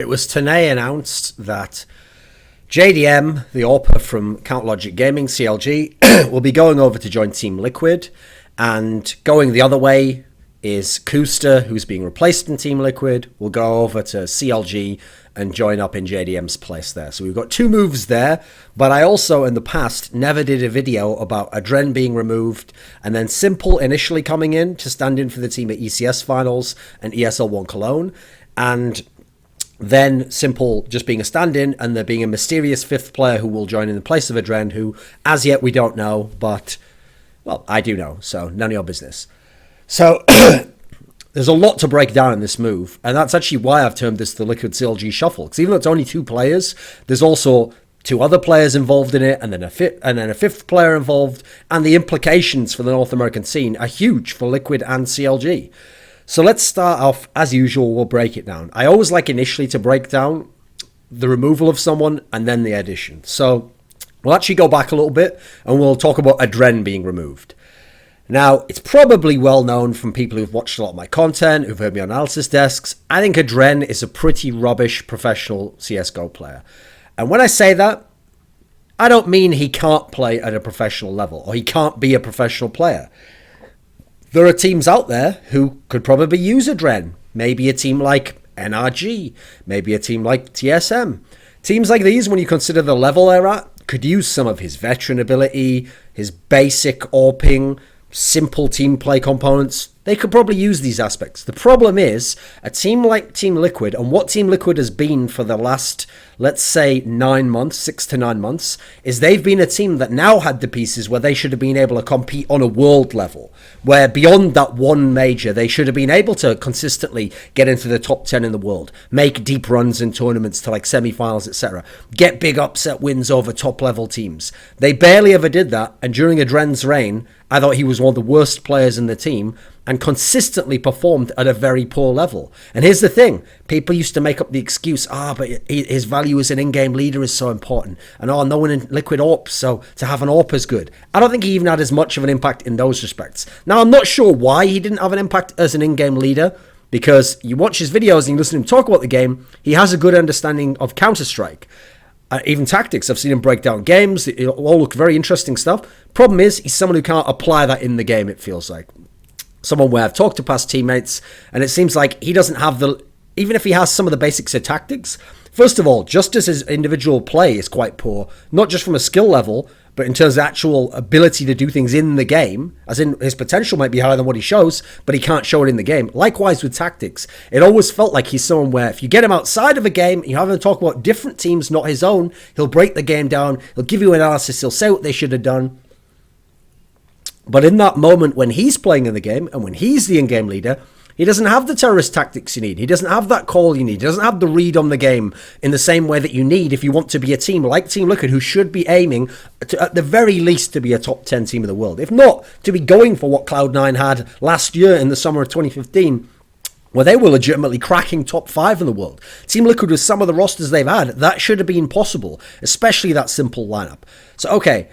It was today announced that JDM, the AWPer from CounterLogic Gaming, CLG, will be going over to join Team Liquid, and going the other way is Custer, who's being replaced in Team Liquid, will go over to CLG and join up in JDM's place there. So we've got two moves there, but I also in the past never did a video about Adren being removed and then Simple initially coming in to stand in for the team at ECS Finals and ESL1 Cologne, and then Simple just being a stand-in and there being a mysterious fifth player who will join in the place of Adren, who as yet we don't know, but well, I do know, so none of your business. So there's a lot to break down in this move, and that's actually why I've termed this the Liquid-CLG shuffle, because even though it's only two players, there's also two other players involved in it, and then a fifth player involved, and the implications for the North American scene are huge for Liquid and CLG. So let's start off, as usual, we'll break it down. I always like initially to break down the removal of someone and then the addition. So we'll actually go back a little bit and we'll talk about Adren being removed. Now, it's probably well known from people who've watched a lot of my content, who've heard me on analysis desks. I think Adren is a pretty rubbish professional CSGO player. And when I say that, I don't mean he can't play at a professional level or he can't be a professional player. There are teams out there who could probably use Adren. Maybe a team like NRG, maybe a team like TSM. Teams like these, when you consider the level they're at, could use some of his veteran ability, his basic AWPing, simple team play components. They could probably use these aspects. The problem is, a team like Team Liquid, and what Team Liquid has been for the last, let's say, 9 months, 6 to 9 months, is they've been a team that now had the pieces where they should have been able to compete on a world level, where beyond that one major, they should have been able to consistently get into the top 10 in the world, make deep runs in tournaments to like semi-finals, etc., get big upset wins over top-level teams. They barely ever did that, and during Adren's reign, I thought he was one of the worst players in the team and consistently performed at a very poor level. And here's the thing. People used to make up the excuse, but his value as an in-game leader is so important. And no one in Liquid AWP, so to have an AWP is good. I don't think he even had as much of an impact in those respects. Now, I'm not sure why he didn't have an impact as an in-game leader, because you watch his videos and you listen to him talk about the game, he has a good understanding of Counter-Strike. Even tactics. I've seen him break down games. It all look very interesting stuff. Problem is, he's someone who can't apply that in the game, it feels like. Someone where I've talked to past teammates, and it seems like he doesn't have the... Even if he has some of the basics of tactics, first of all, just as his individual play is quite poor, not just from a skill level, but in terms of actual ability to do things in the game, as in his potential might be higher than what he shows, but he can't show it in the game. Likewise with tactics. It always felt like he's someone where if you get him outside of a game, you have him talk about different teams, not his own, he'll break the game down, he'll give you analysis, he'll say what they should have done. But in that moment when he's playing in the game, and when he's the in-game leader, he doesn't have the terrorist tactics you need. He doesn't have that call you need. He doesn't have the read on the game in the same way that you need if you want to be a team like Team Liquid, who should be aiming to, at the very least, to be a top 10 team in the world. If not, to be going for what Cloud9 had last year in the summer of 2015, where they were legitimately cracking top 5 in the world. Team Liquid, with some of the rosters they've had, that should have been possible, especially that simple lineup. So, okay,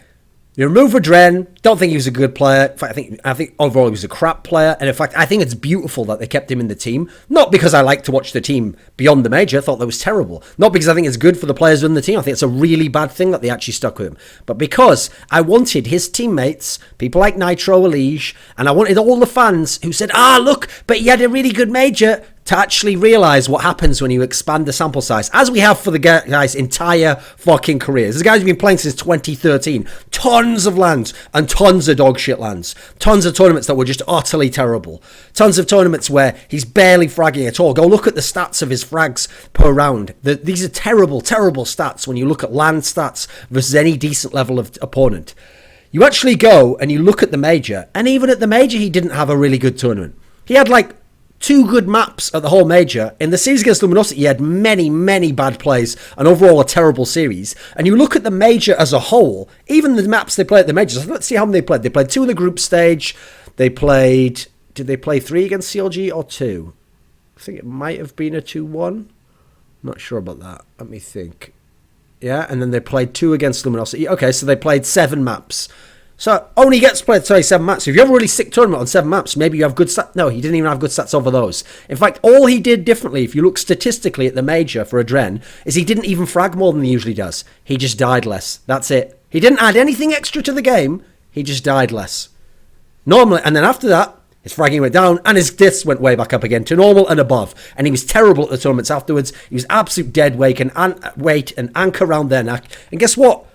you remove Adren, don't think he was a good player. In fact, I think overall he was a crap player. And in fact, I think it's beautiful that they kept him in the team. Not because I like to watch the team beyond the major. I thought that was terrible. Not because I think it's good for the players in the team. I think it's a really bad thing that they actually stuck with him. But because I wanted his teammates, people like Nitro, Elige, and I wanted all the fans who said, look, but he had a really good major, to actually realize what happens when you expand the sample size, as we have for the guy's entire fucking careers. This guy's been playing since 2013. Tons of lands and tons of dog shit lands. Tons of tournaments that were just utterly terrible. Tons of tournaments where he's barely fragging at all. Go look at the stats of his frags per round. These are terrible, terrible stats when you look at land stats versus any decent level of opponent. You actually go and you look at the major, and even at the major he didn't have a really good tournament. He had like 2 good maps at the whole major. In the series against Luminosity, he had many, many bad plays and overall a terrible series. And you look at the major as a whole, even the maps they played at the majors, let's see how many they played. They played 2 in the group stage. They played... Did they play 3 against CLG or 2? I think it might have been a 2-1. Not sure about that. Let me think. Yeah, and then they played 2 against Luminosity. Okay, so they played 7 maps. So only gets played, 7 maps. If you have a really sick tournament on 7 maps, maybe you have good stats. No, he didn't even have good stats over those. In fact, all he did differently, if you look statistically at the major for Adren, is he didn't even frag more than he usually does. He just died less. That's it. He didn't add anything extra to the game. He just died less. Normally, and then after that, his fragging went down and his deaths went way back up again to normal and above. And he was terrible at the tournaments afterwards. He was absolute dead weight and anchor around their neck. And guess what?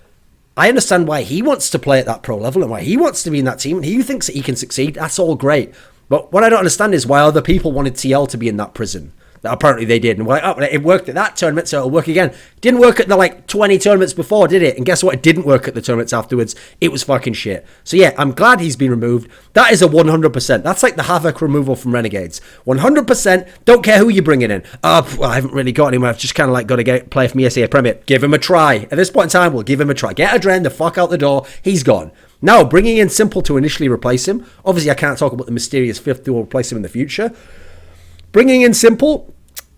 I understand why he wants to play at that pro level and why he wants to be in that team and he thinks that he can succeed. That's all great. But what I don't understand is why other people wanted TL to be in that prison. That apparently they did. And we're like, oh, it worked at that tournament, so it'll work again. Didn't work at the 20 tournaments before, did it? And guess what? It didn't work at the tournaments afterwards. It was fucking shit. So yeah, I'm glad he's been removed. That is a 100%. That's like the Havoc removal from Renegades. 100%. Don't care who you're bringing in. Well, I haven't really got anyone. I've just kind of got to play for me SA Premier. Give him a try. At this point in time, we'll give him a try. Get Adren the fuck out the door. He's gone. Now, bringing in Simple to initially replace him. Obviously, I can't talk about the mysterious fifth who will replace him in the future. Bringing in Simple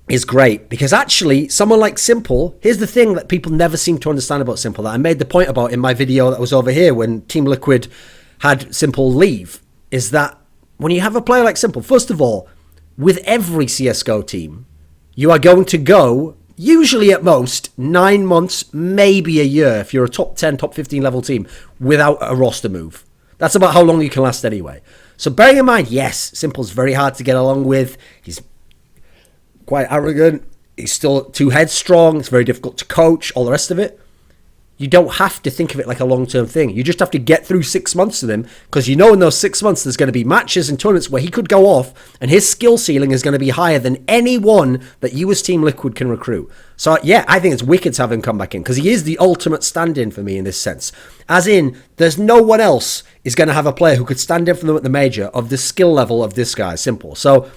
is great because actually someone like Simple, here's the thing that people never seem to understand about Simple that I made the point about in my video that was over here when Team Liquid had Simple leave, is that when you have a player like Simple, first of all, with every CSGO team, you are going to go usually at most 9 months, maybe a year if you're a top 10, top 15 level team without a roster move. That's about how long you can last anyway. So bearing in mind, yes, Simple's very hard to get along with. He's quite arrogant. He's still too headstrong. It's very difficult to coach, all the rest of it. You don't have to think of it like a long-term thing. You just have to get through 6 months with him because you know in those 6 months there's going to be matches and tournaments where he could go off and his skill ceiling is going to be higher than anyone that you as Team Liquid can recruit. So yeah, I think it's wicked to have him come back in because he is the ultimate stand-in for me in this sense. As in, there's no one else is going to have a player who could stand in for them at the major of the skill level of this guy, Simple. So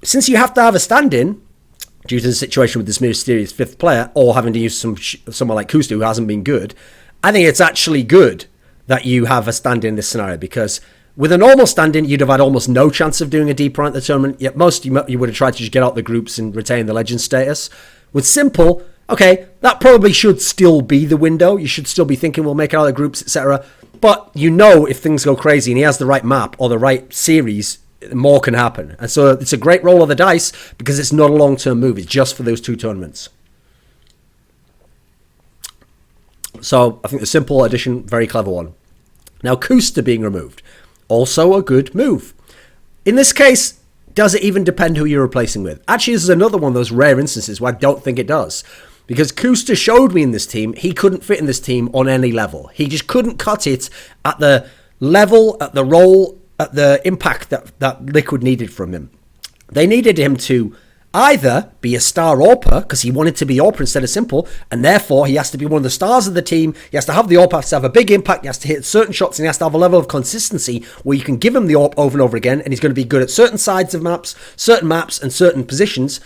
since you have to have a stand-in due to the situation with this mysterious fifth player or having to use someone like Custer who hasn't been good, I think it's actually good that you have a stand-in in this scenario because with a normal stand-in, you'd have had almost no chance of doing a deep run at the tournament. Yet most you would have tried to just get out the groups and retain the legend status. With Simple, okay, that probably should still be the window. You should still be thinking we'll make it out of the groups, etc. But you know if things go crazy and he has the right map or the right series, more can happen. And so it's a great roll of the dice because it's not a long-term move. It's just for those 2 tournaments. So I think the Simple addition, very clever one. Now Custer being removed, also a good move. In this case, does it even depend who you're replacing with? Actually, this is another one of those rare instances where I don't think it does. Because Custer showed me in this team, he couldn't fit in this team on any level. He just couldn't cut it at the level, at the role, at the impact that Liquid needed from him. They needed him to either be a star AWPer, because he wanted to be AWPer instead of Simple, and therefore he has to be one of the stars of the team. He has to have the AWP, has to have a big impact, he has to hit certain shots, and he has to have a level of consistency where you can give him the AWP over and over again, and he's going to be good at certain sides of maps, and certain positions.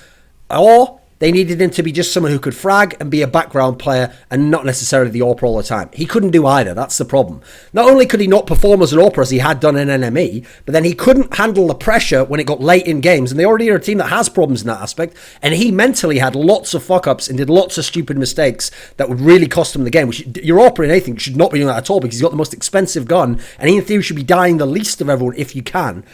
Or they needed him to be just someone who could frag and be a background player and not necessarily the AWPer all the time. He couldn't do either. That's the problem. Not only could he not perform as an AWPer as he had done in NME, but then he couldn't handle the pressure when it got late in games. And they already are a team that has problems in that aspect. And he mentally had lots of fuck-ups and did lots of stupid mistakes that would really cost him the game. Your AWPer in anything should not be doing that at all because he's got the most expensive gun. And he in theory should be dying the least of everyone if you can.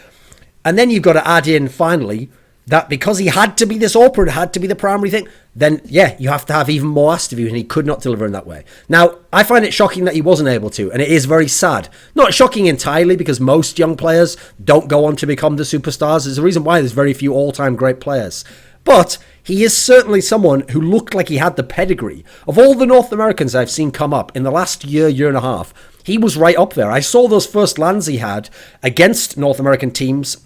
And then you've got to add in, finally, that because he had to be this AWPer, it had to be the primary thing, then yeah, you have to have even more asked of you, and he could not deliver in that way. Now, I find it shocking that he wasn't able to, and it is very sad. Not shocking entirely, because most young players don't go on to become the superstars. There's a reason why there's very few all-time great players. But he is certainly someone who looked like he had the pedigree. Of all the North Americans I've seen come up in the last year and a half, he was right up there. I saw those first lands he had against North American teams,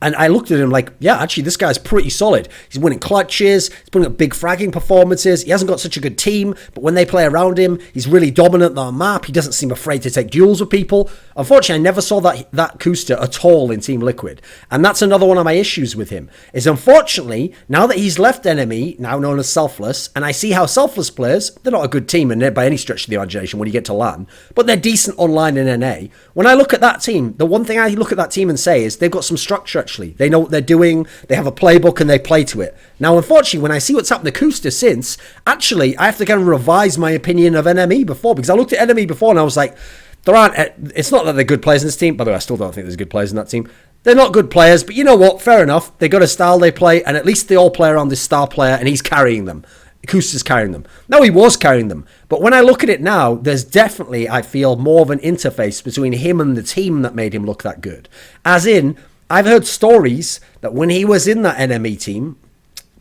and I looked at him like, yeah, actually, this guy's pretty solid. He's winning clutches. He's putting up big fragging performances. He hasn't got such a good team, but when they play around him, he's really dominant on the map. He doesn't seem afraid to take duels with people. Unfortunately, I never saw that Custer at all in Team Liquid. And that's another one of my issues with him, is unfortunately, now that he's left Enemy, now known as Selfless, and I see how Selfless players, they're not a good team by any stretch of the imagination when you get to LAN, but they're decent online in NA. When I look at that team, the one thing I look at that team and say is they've got some structure, actually. They know what they're doing, they have a playbook, and they play to it. Now, unfortunately, when I see what's happened to Custer since, actually, I have to kind of revise my opinion of NME before, because I looked at NME before and I was like, There aren't. It's not that they're good players in this team. By the way, I still don't think there's good players in that team. They're not good players, but you know what? Fair enough. They got a style they play, and at least they all play around this star player, and he's carrying them. Custer's carrying them. No, he was carrying them. But when I look at it now, there's definitely, I feel, more of an interface between him and the team that made him look that good. As in, I've heard stories that when he was in that NME team,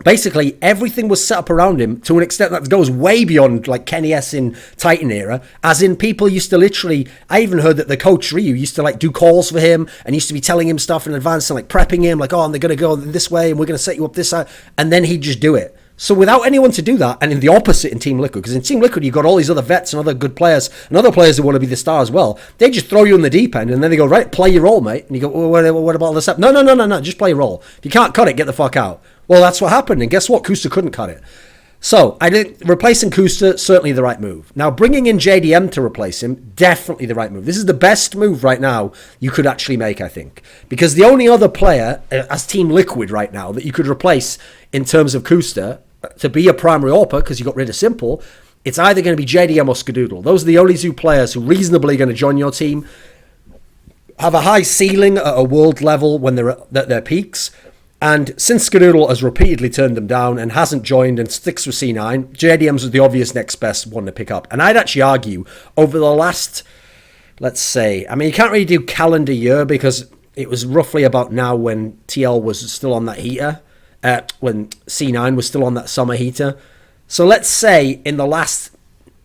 basically everything was set up around him to an extent that goes way beyond like Kenny S in Titan era. As in, people used to literally, I even heard that the coach Ryu used to like do calls for him and used to be telling him stuff in advance and like prepping him like, oh, and they're going to go this way and we're going to set you up this side. And then he'd just do it. So without anyone to do that, and in the opposite in Team Liquid, because in Team Liquid you've got all these other vets and other good players and other players who want to be the star as well, they just throw you in the deep end and then they go, right, play your role, mate. And you go, well, what about all this stuff? No, just play your role. If you can't cut it, get the fuck out. Well, that's what happened, and guess what? Custer couldn't cut it. So I think replacing Custer, certainly the right move. Now, bringing in JDM to replace him, definitely the right move. This is the best move right now you could actually make, I think. Because the only other player as Team Liquid right now that you could replace in terms of Custer to be a primary AWPer, because you got rid of Simple, it's either going to be JDM or Skadoodle. Those are the only two players who reasonably are going to join your team, have a high ceiling at a world level when they're at their peaks. And since Skadoodle has repeatedly turned them down and hasn't joined and sticks with C9, JDM's the obvious next best one to pick up. And I'd actually argue over the last, let's say, I mean, you can't really do calendar year because it was roughly about now when TL was still on that heater, when C9 was still on that summer heater. So let's say in the last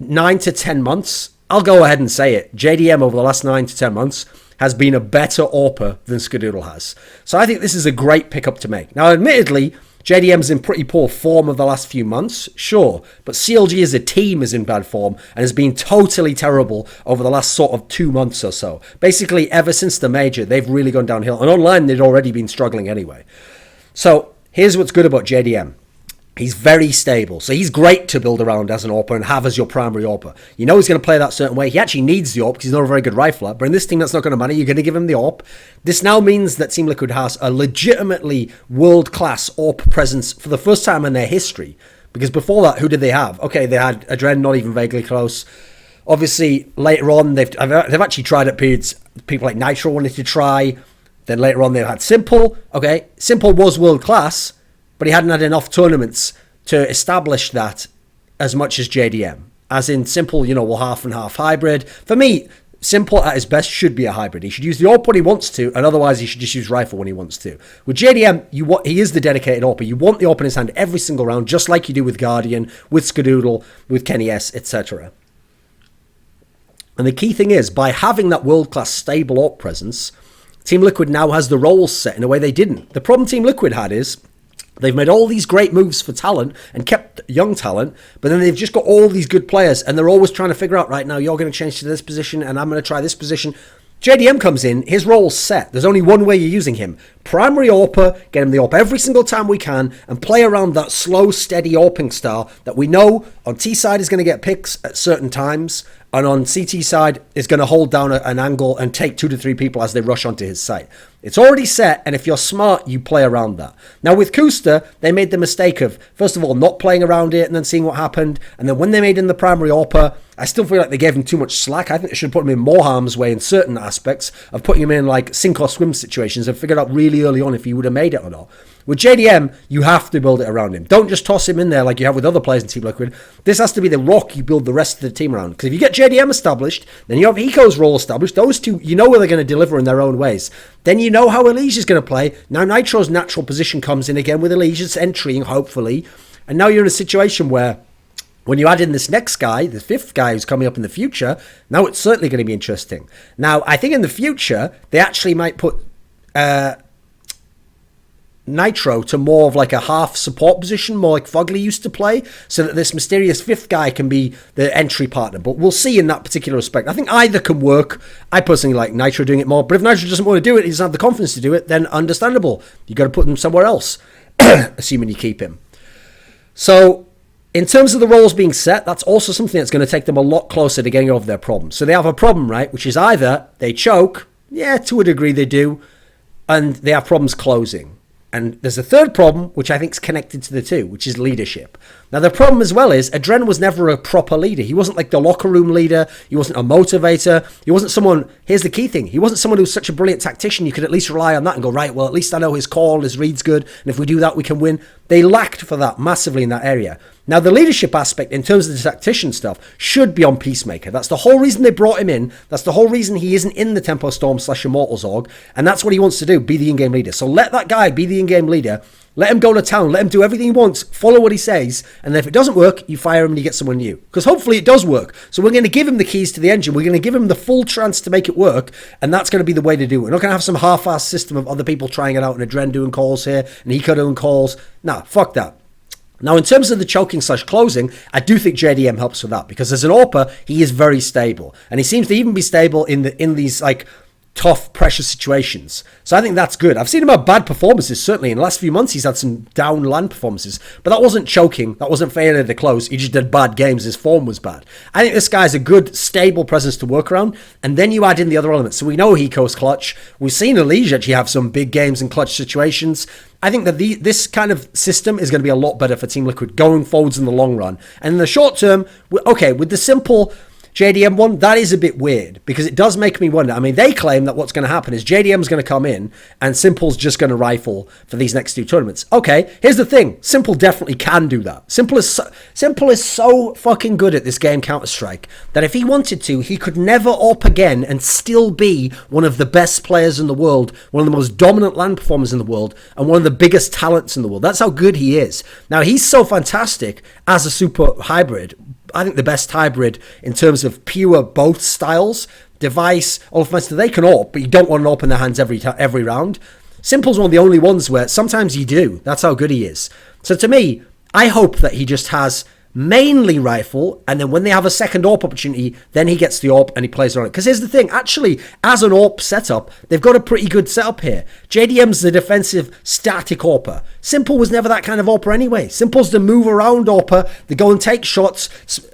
9 to 10 months, I'll go ahead and say it, JDM over the last 9 to 10 months has been a better AWPer than Skadoodle has. So I think this is a great pickup to make. Now, admittedly, JDM's in pretty poor form of the last few months, sure, but CLG as a team is in bad form and has been totally terrible over the last sort of 2 months or so. Basically, ever since the major, they've really gone downhill. And online, they'd already been struggling anyway. So here's what's good about JDM. He's very stable. So he's great to build around as an AWPer and have as your primary AWPer. You know he's going to play that certain way. He actually needs the AWP because he's not a very good rifler. But in this team, that's not going to matter. You're going to give him the AWP. This now means that Team Liquid has a legitimately world-class AWP presence for the first time in their history. Because before that, who did they have? Okay, they had Adren, not even vaguely close. Obviously, later on, they've actually tried at periods. People like Nitro wanted to try. Then later on, they had Simple. Okay, Simple was world-class, but he hadn't had enough tournaments to establish that as much as JDM. As in Simple, will half and half hybrid. For me, Simple at his best should be a hybrid. He should use the AWP when he wants to, and otherwise he should just use rifle when he wants to. With JDM, he is the dedicated AWPer. You want the AWP in his hand every single round, just like you do with Guardian, with Skadoodle, with Kenny S, etc. And the key thing is, by having that world-class stable AWP presence, Team Liquid now has the roles set in a way they didn't. The problem Team Liquid had is, they've made all these great moves for talent and kept young talent, but then they've just got all these good players and they're always trying to figure out, right now, you're going to change to this position and I'm going to try this position. JDM comes in, his role's set. There's only one way you're using him. Primary AWPer, get him the AWP every single time we can and play around that slow, steady AWPing style that we know on T side is going to get picks at certain times and on CT side is going to hold down an angle and take 2 to 3 people as they rush onto his site. It's already set, and if you're smart, you play around that. Now with Custer, they made the mistake of, first of all, not playing around it and then seeing what happened, and then when they made him the primary AWPer, I still feel like they gave him too much slack. I think they should put him in more harm's way in certain aspects of putting him in like sink or swim situations and figured out really early on if he would have made it or not. With JDM, you have to build it around him. Don't just toss him in there like you have with other players in Team Liquid. This has to be the rock you build the rest of the team around. Because if you get JDM established, then you have Eco's role established. Those two, you know where they're going to deliver in their own ways. Then you know how Elijah's going to play. Now Nitro's natural position comes in again with Elijah's entering, hopefully. And now you're in a situation where when you add in this next guy, the 5th guy who's coming up in the future, now it's certainly going to be interesting. Now, I think in the future, they actually might put Nitro to more of like a half support position, more like Fugly used to play, so that this mysterious 5th guy can be the entry partner. But we'll see in that particular respect. I think either can work. I personally like Nitro doing it more, but if Nitro doesn't want to do it, he doesn't have the confidence to do it, then understandable. You got to put him somewhere else, assuming you keep him. So in terms of the roles being set, that's also something that's going to take them a lot closer to getting over their problem. So they have a problem, right, which is either they choke, yeah, to a degree they do, and they have problems closing. And there's a third problem, which I think is connected to the two, which is leadership. Now, the problem as well is Adren was never a proper leader. He wasn't like the locker room leader. He wasn't a motivator. He wasn't someone, here's the key thing, he wasn't someone who was such a brilliant tactician. You could at least rely on that and go, right, well, at least I know his call, his read's good. And if we do that, we can win. They lacked for that massively in that area. Now, the leadership aspect in terms of the tactician stuff should be on Peacemaker. That's the whole reason they brought him in. That's the whole reason he isn't in the Tempo Storm / Immortals org. And that's what he wants to do, be the in-game leader. So let that guy be the in-game leader. Let him go to town. Let him do everything he wants. Follow what he says. And then if it doesn't work, you fire him and you get someone new. Because hopefully it does work. So we're going to give him the keys to the engine. We're going to give him the full chance to make it work. And that's going to be the way to do it. We're not going to have some half-assed system of other people trying it out and Adren doing calls here and Hiko doing calls. Nah, fuck that. Now, in terms of the choking / closing, I do think JDM helps with that because as an AWPer, he is very stable. And he seems to even be stable in these like tough pressure situations. So I think that's good. I've seen him have bad performances, certainly. In the last few months, he's had some down land performances. But that wasn't choking. That wasn't failure to close. He just did bad games. His form was bad. I think this guy's a good, stable presence to work around. And then you add in the other elements. So we know Hiko's clutch. We've seen Elige actually have some big games and clutch situations. I think that this kind of system is going to be a lot better for Team Liquid going forwards in the long run. And in the short term, okay, with the simple JDM one, that is a bit weird because it does make me wonder. I mean, they claim that what's going to happen is JDM's going to come in and Simple's just going to rifle for these next two tournaments. Okay, here's the thing. Simple definitely can do that. Simple is so fucking good at this game Counter-Strike that if he wanted to, he could never AWP again and still be one of the best players in the world, one of the most dominant LAN performers in the world, and one of the biggest talents in the world. That's how good he is. Now, he's so fantastic as a super hybrid. I think the best hybrid in terms of pure both styles, device, all of them, they can AWP, but you don't want to AWP in their hands every round. Simple's one of the only ones where sometimes you do. That's how good he is. So to me, I hope that he just has mainly rifle, and then when they have a second AWP opportunity, then he gets the AWP and he plays around it. Because here's the thing, actually, as an AWP setup, they've got a pretty good setup here. JDM's the defensive static AWPer. Simple was never that kind of AWPer anyway. Simple's the move around AWPer, they go and take shots,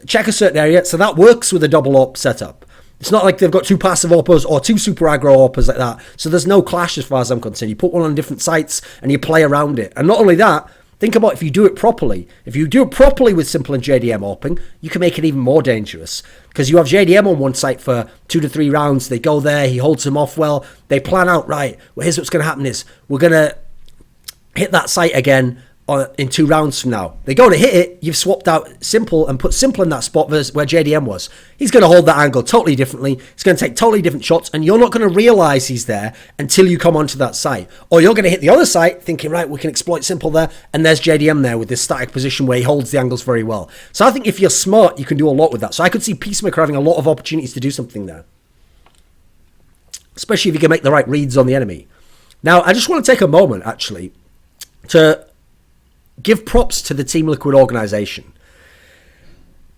check a certain area, so that works with a double AWP setup. It's not like they've got two passive AWPers or two super aggro AWPers like that. So there's no clash as far as I'm concerned. You put one on different sites and you play around it. And not only that, think about if you do it properly. If you do it properly with Simple and JDM AWPing, you can make it even more dangerous. Because you have JDM on one site for 2 to 3 rounds. They go there, he holds them off well. They plan out, right, well, here's what's going to happen is we're going to hit that site again in 2 rounds from now. They go to hit it, you've swapped out Simple and put Simple in that spot where JDM was. He's going to hold that angle totally differently. He's going to take totally different shots, and you're not going to realize he's there until you come onto that site. Or you're going to hit the other site thinking, right, we can exploit Simple there, and there's JDM there with this static position where he holds the angles very well. So I think if you're smart, you can do a lot with that. So I could see Peacemaker having a lot of opportunities to do something there, especially if you can make the right reads on the enemy. Now, I just want to take a moment, actually, to give props to the Team Liquid organization.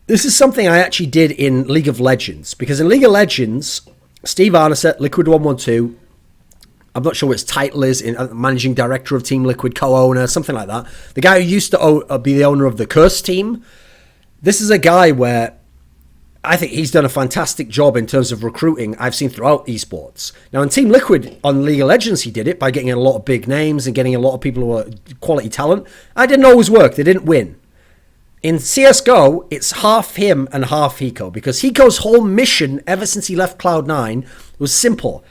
This is something I actually did in League of Legends, because in League of Legends, Steve Arneset, Liquid112, I'm not sure what his title is, managing director of Team Liquid, co-owner, something like that. The guy who used to be the owner of the Curse team. This is a guy where I think he's done a fantastic job in terms of recruiting I've seen throughout esports. Now, in Team Liquid, on League of Legends, he did it by getting a lot of big names and getting a lot of people who are quality talent. I didn't always work. They didn't win. In CSGO, it's half him and half Hiko, because Hiko's whole mission ever since he left Cloud9 was simple.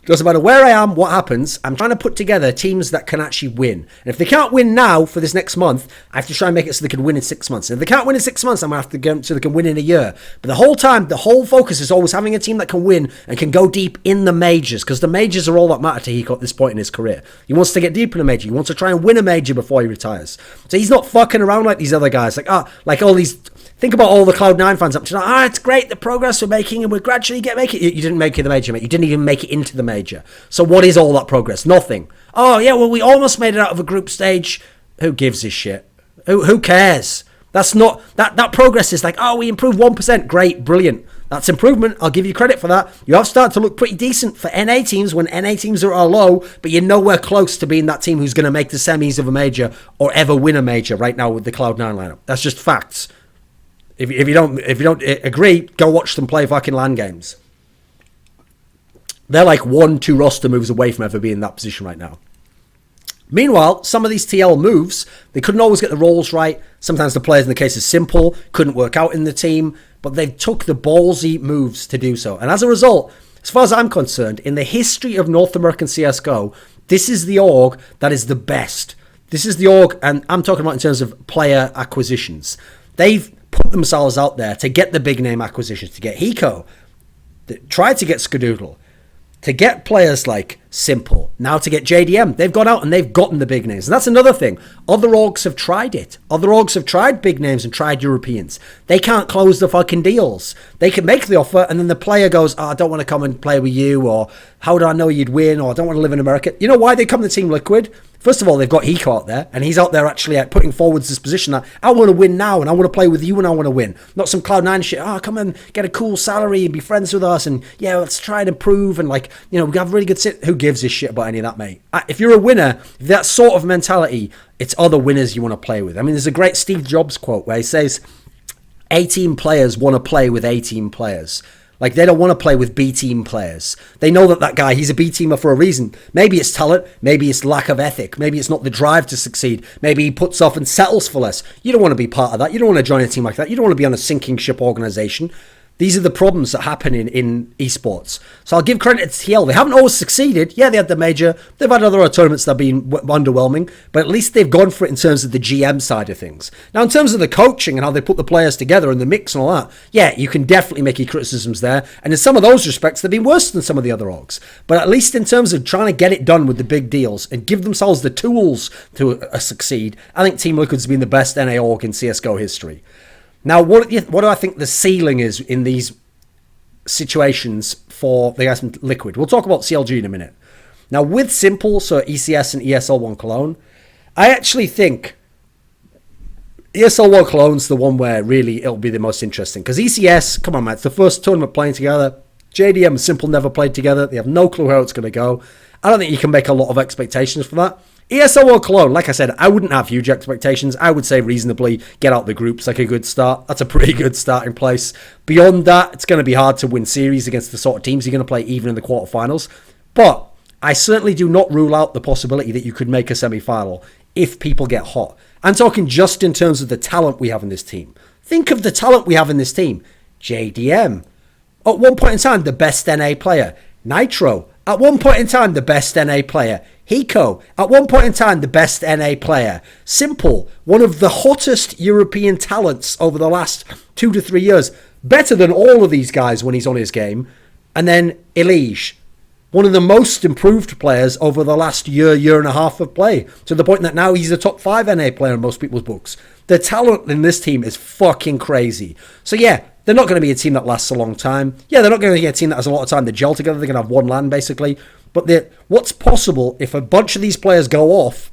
Doesn't matter where I am, what happens, I'm trying to put together teams that can actually win. And if they can't win now for this next month, I have to try and make it so they can win in 6 months. And if they can't win in 6 months, I'm going to have to get them so they can win in a year. But the whole time, the whole focus is always having a team that can win and can go deep in the majors, because the majors are all that matter to Hiko at this point in his career. He wants to get deep in a major. He wants to try and win a major before he retires. So he's not fucking around like these other guys. Like all these... Think about all the Cloud9 fans up to now. It's great, the progress we're making, and we're gradually making it. You didn't make it the major, mate. You didn't even make it into the major. So what is all that progress? Nothing. Oh, yeah, well, we almost made it out of a group stage. Who gives a shit? Who cares? That's not... That progress is like, oh, we improved 1%. Great, brilliant. That's improvement. I'll give you credit for that. You have started to look pretty decent for NA teams when NA teams are low, but you're nowhere close to being that team who's going to make the semis of a major or ever win a major right now with the Cloud9 lineup. That's just facts. If you don't agree, go watch them play fucking LAN games. They're like 1-2 roster moves away from ever being in that position right now. Meanwhile, some of these TL moves, they couldn't always get the roles right. Sometimes the players, in the case of Simple, couldn't work out in the team, but they took the ballsy moves to do so. And as a result, as far as I'm concerned, in the history of North American CSGO, this is the org that is the best. This is the org, and I'm talking about in terms of player acquisitions. They've put themselves out there to get the big name acquisitions, to get Hiko, tried to get Skadoodle, to get players like Simple, now to get JDM. They've gone out and they've gotten the big names. And that's another thing. Other orgs have tried it. Other orgs have tried big names and tried Europeans. They can't close the fucking deals. They can make the offer and then the player goes, I don't want to come and play with you, or how do I know you'd win, or I don't want to live in America. You know why they come to Team Liquid? First of all, they've got Hiko out there, and he's out there actually putting forwards this position that I want to win now, and I want to play with you, and I want to win. Not some Cloud9 shit. Come and get a cool salary and be friends with us, and yeah, let's try and improve, and we have really good who gives a shit about any of that, mate? If you're a winner, that sort of mentality, it's other winners you want to play with. I mean, there's a great Steve Jobs quote where he says, A-team players want to play with A-team players. Like, they don't want to play with B-team players. They know that guy, he's a B-teamer for a reason. Maybe it's talent. Maybe it's lack of ethic. Maybe it's not the drive to succeed. Maybe he puts off and settles for less. You don't want to be part of that. You don't want to join a team like that. You don't want to be on a sinking ship organization. These are the problems that happen in esports. So I'll give credit to TL. They haven't always succeeded. Yeah, they had the major. They've had other tournaments that have been underwhelming. But at least they've gone for it in terms of the GM side of things. Now, in terms of the coaching and how they put the players together and the mix and all that, yeah, you can definitely make your criticisms there. And in some of those respects, they've been worse than some of the other orgs. But at least in terms of trying to get it done with the big deals and give themselves the tools to succeed, I think Team Liquid's been the best NA org in CSGO history. Now, what do I think the ceiling is in these situations for the guys from Liquid? We'll talk about CLG in a minute. Now, with Simple, so ECS and ESL1 Cologne, I actually think ESL1 Cologne's the one where really it'll be the most interesting. Because ECS, come on, man, it's the first tournament playing together. JDM and Simple never played together. They have no clue how it's going to go. I don't think you can make a lot of expectations for that. ESL1 Cologne, like I said, I wouldn't have huge expectations. I would say reasonably get out the groups, like a good start. That's a pretty good starting place. Beyond that, it's going to be hard to win series against the sort of teams you're going to play even in the quarterfinals. But I certainly do not rule out the possibility that you could make a semi-final if people get hot. I'm talking just in terms of the talent we have in this team. Think of the talent we have in this team. JDM, at one point in time, the best NA player. Nitro, at one point in time, the best NA player. Hiko, at one point in time, the best NA player. Simple, one of the hottest European talents over the last 2 to 3 years. Better than all of these guys when he's on his game. And then Elige, one of the most improved players over the last year and a half of play. To the point that now he's a top 5 NA player in most people's books. The talent in this team is fucking crazy. So yeah, they're not going to be a team that lasts a long time. Yeah, they're not going to be a team that has a lot of time to gel together. They're going to have one LAN, basically. But what's possible if a bunch of these players go off,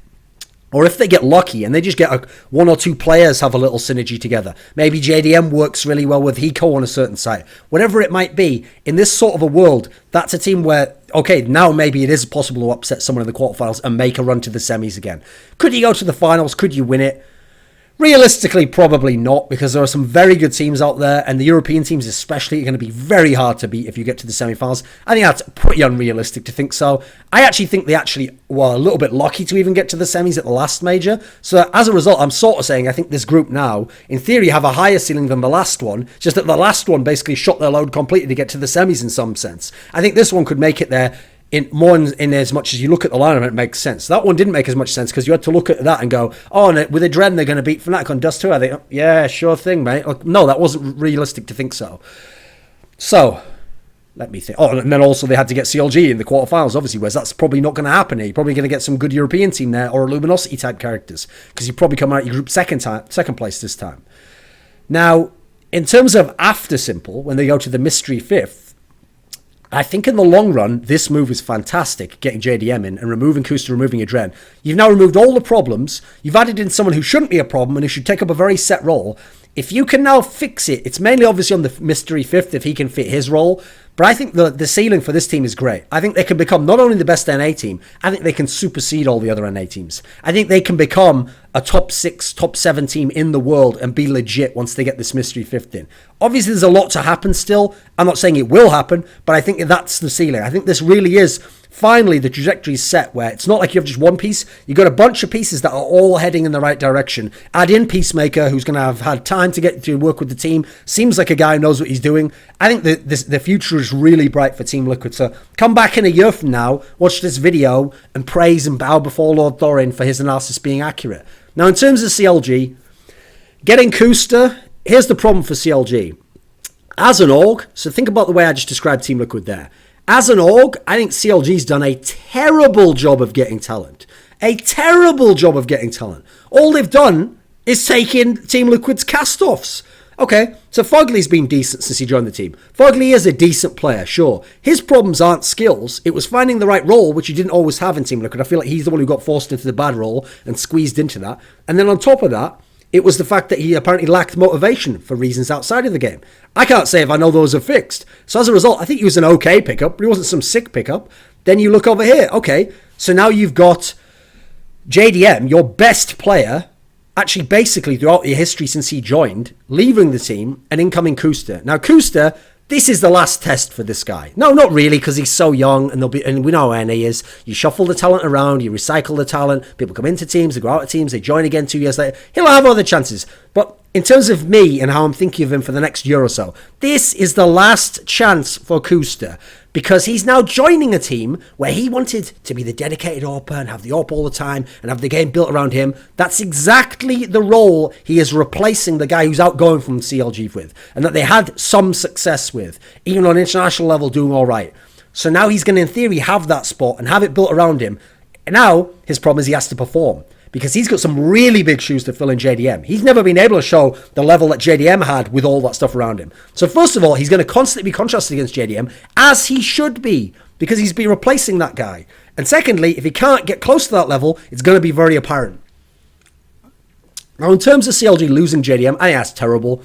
or if they get lucky and they just get one or two players have a little synergy together. Maybe JDM works really well with Hiko on a certain site. Whatever it might be, in this sort of a world, that's a team where, okay, now maybe it is possible to upset someone in the quarterfinals and make a run to the semis again. Could you go to the finals? Could you win it? Realistically, probably not, because there are some very good teams out there, and the European teams especially are going to be very hard to beat if you get to the semi-finals. I think that's pretty unrealistic to think so. I actually think they actually were a little bit lucky to even get to the semis at the last major. So as a result, I'm sort of saying I think this group now, in theory, have a higher ceiling than the last one, just that the last one basically shot their load completely to get to the semis in some sense. I think this one could make it there in as much as you look at the lineup, it makes sense. That one didn't make as much sense because you had to look at that and go, oh, and with Adren, they're going to beat Fnatic on Dust 2. I think, yeah, sure thing, mate. Like, no, that wasn't realistic to think so. So, let me think. Oh, and then also they had to get CLG in the quarterfinals, obviously, whereas that's probably not going to happen here. You're probably going to get some good European team there or Luminosity type characters because you probably come out your group second place this time. Now, in terms of after Simple, when they go to the Mystery Fifth, I think in the long run, this move is fantastic, getting JDM in and removing Custer, removing Adren. You've now removed all the problems. You've added in someone who shouldn't be a problem and who should take up a very set role. If you can now fix it, it's mainly obviously on the Mystery Fifth if he can fit his role. But I think the ceiling for this team is great. I think they can become not only the best NA team, I think they can supersede all the other NA teams. I think they can become a top 6, top 7 team in the world and be legit once they get this mystery 5th in. Obviously, there's a lot to happen still. I'm not saying it will happen, but I think that's the ceiling. I think this really is finally the trajectory is set where it's not like you have just one piece. You've got a bunch of pieces that are all heading in the right direction. Add in Peacemaker, who's going to have had time to get to work with the team. Seems like a guy who knows what he's doing. I think the future is really bright for Team Liquid. So come back in a year from now, watch this video, and praise and bow before Lord Thorin for his analysis being accurate. Now, in terms of CLG, getting Custer, here's the problem for CLG. As an org, so think about the way I just described Team Liquid there. As an org, I think CLG's done a terrible job of getting talent. A terrible job of getting talent. All they've done is taken Team Liquid's cast-offs. Okay, so Fugly's been decent since he joined the team. Fugly is a decent player, sure. His problems aren't skills. It was finding the right role, which he didn't always have in Team Liquid. I feel like he's the one who got forced into the bad role and squeezed into that. And then on top of that, it was the fact that he apparently lacked motivation for reasons outside of the game. I can't say if I know those are fixed. So as a result, I think he was an okay pickup, but he wasn't some sick pickup. Then you look over here. Okay, so now you've got JDM, your best player, actually basically throughout your history since he joined, leaving the team, and incoming Custer. Now Custer, this is the last test for this guy. No, not really, because he's so young, and we know how NA is. You shuffle the talent around, you recycle the talent, people come into teams, they go out of teams, they join again 2 years later. He'll have other chances. But in terms of me and how I'm thinking of him for the next year or so, this is the last chance for Custer, because he's now joining a team where he wanted to be the dedicated AWPer and have the AWP all the time and have the game built around him. That's exactly the role he is replacing the guy who's outgoing from CLG with, and that they had some success with, even on international level doing all right. So now he's going to, in theory, have that spot and have it built around him. And now his problem is he has to perform, because he's got some really big shoes to fill in JDM. He's never been able to show the level that JDM had with all that stuff around him. So first of all, he's going to constantly be contrasted against JDM, as he should be, because he's been replacing that guy. And secondly, if he can't get close to that level, it's going to be very apparent. Now, in terms of CLG losing JDM, I think that's terrible.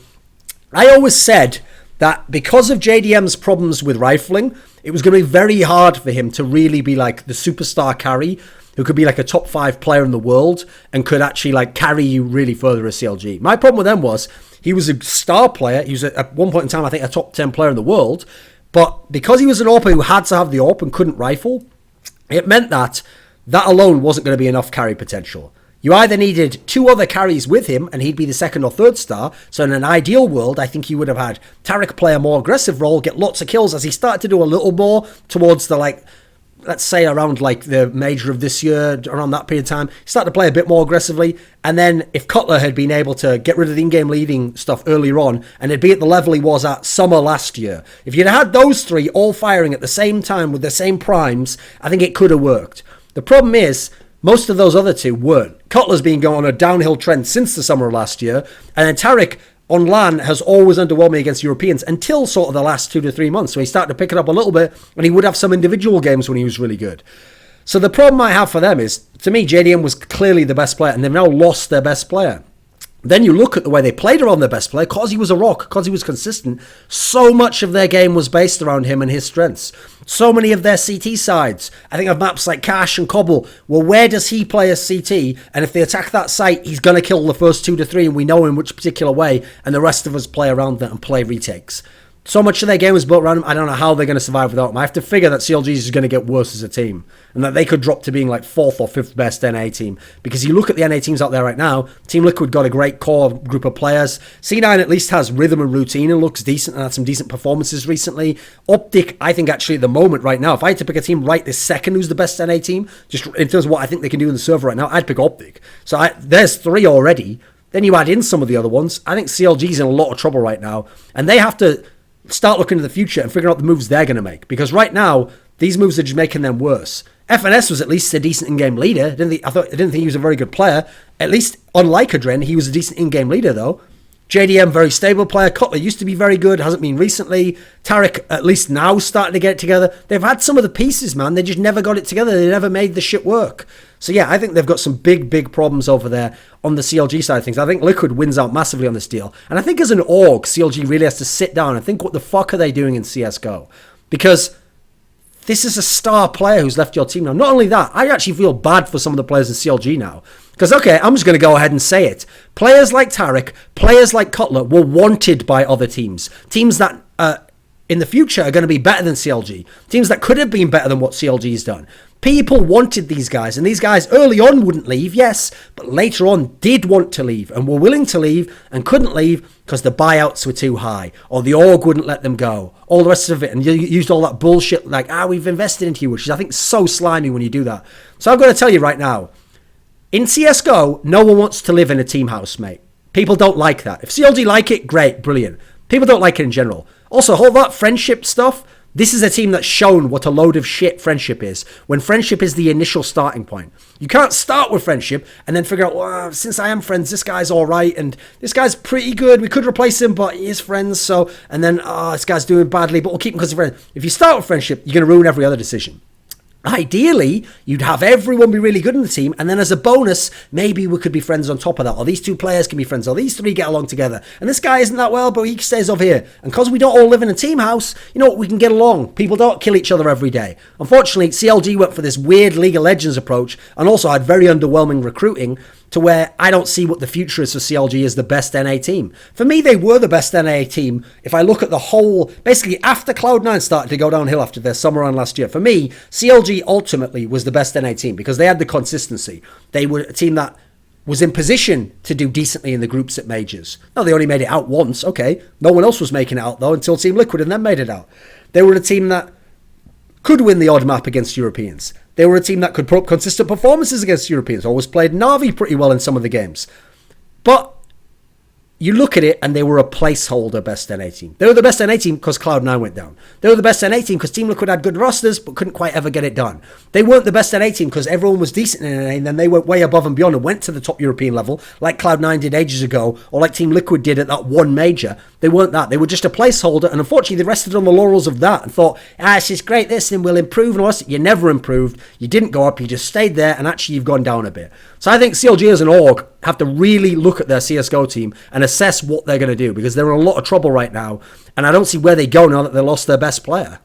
I always said that because of JDM's problems with rifling, it was going to be very hard for him to really be like the superstar carry who could be like a top 5 player in the world and could actually like carry you really further as CLG. My problem with them was he was a star player. He was at one point in time, I think, a top 10 player in the world. But because he was an AWPer who had to have the AWP and couldn't rifle, it meant that alone wasn't going to be enough carry potential. You either needed 2 other carries with him and he'd be the 2nd or 3rd star. So in an ideal world, I think he would have had Tarek play a more aggressive role, get lots of kills as he started to do a little more towards the like, let's say around like the major of this year, around that period of time, he started to play a bit more aggressively. And then if Cutler had been able to get rid of the in-game leading stuff earlier on, and it'd be at the level he was at summer last year, if you'd had those 3 all firing at the same time with the same primes, I think it could have worked. The problem is, most of those other 2 weren't. Cutler's been going on a downhill trend since the summer of last year, and then Tarek on LAN has always underwhelmed me against Europeans until sort of the last 2 to 3 months. So he started to pick it up a little bit, and he would have some individual games when he was really good. So the problem I have for them is, to me, JDM was clearly the best player, and they've now lost their best player. Then you look at the way they played around their best player, because he was a rock, because he was consistent. So much of their game was based around him and his strengths. So many of their CT sides, I think of maps like Cash and Cobble, well, where does he play as CT? And if they attack that site, he's going to kill the first 2 to 3, and we know in which particular way, and the rest of us play around that and play retakes. So much of their game was built around him. I don't know how they're going to survive without him. I have to figure that CLG is going to get worse as a team, and that they could drop to being like 4th or 5th best NA team. Because you look at the NA teams out there right now, Team Liquid got a great core group of players. C9 at least has rhythm and routine and looks decent and had some decent performances recently. Optic, I think actually at the moment right now, if I had to pick a team right this second who's the best NA team, just in terms of what I think they can do in the server right now, I'd pick Optic. So there's 3 already. Then you add in some of the other ones. I think CLG's in a lot of trouble right now, and they have to start looking to the future and figuring out the moves they're going to make. Because right now, these moves are just making them worse. FNS was at least a decent in-game leader. I didn't think he was a very good player. At least, unlike Adren, he was a decent in-game leader, though. JDM, very stable player. Cutler used to be very good, hasn't been recently. Tarek, at least now, starting to get it together. They've had some of the pieces, man. They just never got it together. They never made the shit work. So yeah, I think they've got some big, big problems over there on the CLG side of things. I think Liquid wins out massively on this deal. And I think as an org, CLG really has to sit down and think, what the fuck are they doing in CSGO? because this is a star player who's left your team now. Not only that, I actually feel bad for some of the players in CLG now. Because, okay, I'm just going to go ahead and say it. Players like Tarek, players like Cutler were wanted by other teams. Teams that in the future are going to be better than CLG. Teams that could have been better than what CLG's done. People wanted these guys, and these guys early on wouldn't leave, yes, but later on did want to leave and were willing to leave and couldn't leave because the buyouts were too high or the org wouldn't let them go. All the rest of it, and you used all that bullshit like, we've invested into you, which is, I think, so slimy when you do that. So I've got to tell you right now, in CSGO, no one wants to live in a team house, mate. People don't like that. If CLG like it, great, brilliant. People don't like it in general. Also, all that friendship stuff, this is a team that's shown what a load of shit friendship is, when friendship is the initial starting point. You can't start with friendship and then figure out, well, since I am friends, this guy's all right, and this guy's pretty good. We could replace him, but he is friends, so, and then, this guy's doing badly, but we'll keep him because he's friends. If you start with friendship, you're going to ruin every other decision. Ideally, you'd have everyone be really good in the team, and then as a bonus, maybe we could be friends on top of that, or these two players can be friends, or these three get along together, and this guy isn't that well, but he stays over here. And because we don't all live in a team house, you know what, we can get along. People don't kill each other every day. Unfortunately, CLG went for this weird League of Legends approach, and also had very underwhelming recruiting, to where I don't see what the future is for CLG as the best NA team. For me, they were the best NA team. If I look at the whole, basically after Cloud9 started to go downhill after their summer run last year, for me, CLG ultimately was the best NA team because they had the consistency. They were a team that was in position to do decently in the groups at majors. No, they only made it out once, okay. No one else was making it out though until Team Liquid and then made it out. They were a team that could win the odd map against Europeans. They were a team that could put up consistent performances against Europeans. Always played Na'Vi pretty well in some of the games. But you look at it and they were a placeholder best NA team. They were the best NA team because Cloud9 went down. They were the best NA team because Team Liquid had good rosters but couldn't quite ever get it done. They weren't the best NA team because everyone was decent in NA and then they went way above and beyond and went to the top European level like Cloud9 did ages ago or like Team Liquid did at that one major. They weren't that. They were just a placeholder, and unfortunately they rested on the laurels of that and thought, this is great, this, and we'll improve and all this. You never improved. You didn't go up. You just stayed there, and actually you've gone down a bit. So I think CLG as an org have to really look at their CSGO team and assess what they're going to do because they're in a lot of trouble right now, and I don't see where they go now that they lost their best player.